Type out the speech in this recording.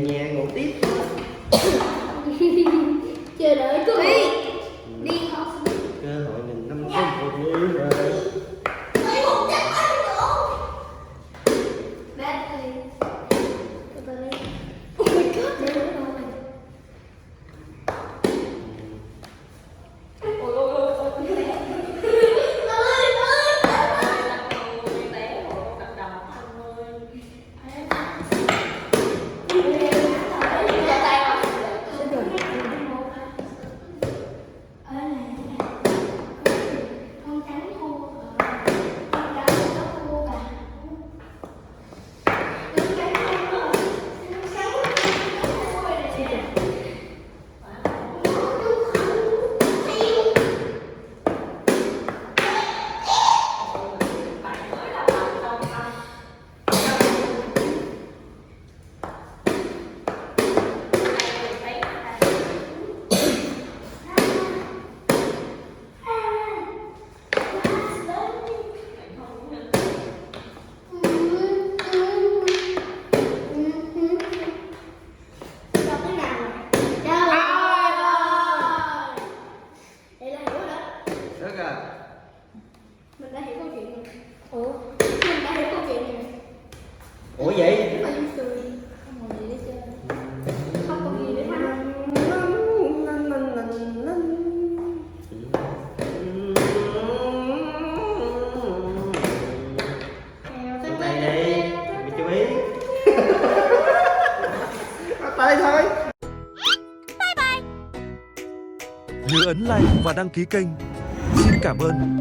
nhà ngủ tiếp. Chờ đợi cơ hội. Đi học. Cơ hội mình năm phút một đi rồi. Lấy một chắc ăn nữa. Bad thing. Oh my god, để đâu rồi. Mình đã hiểu câu chuyện rồi. Mình đã hiểu câu chuyện rồi. Ủa vậy? Mà vui cười. Không còn gì để chơi. Không còn gì để thắng. Xuống tay đi, bị chú ý. Bắt tay thôi. Bye bye. Nhớ ấn like và đăng ký kênh. Xin cảm ơn.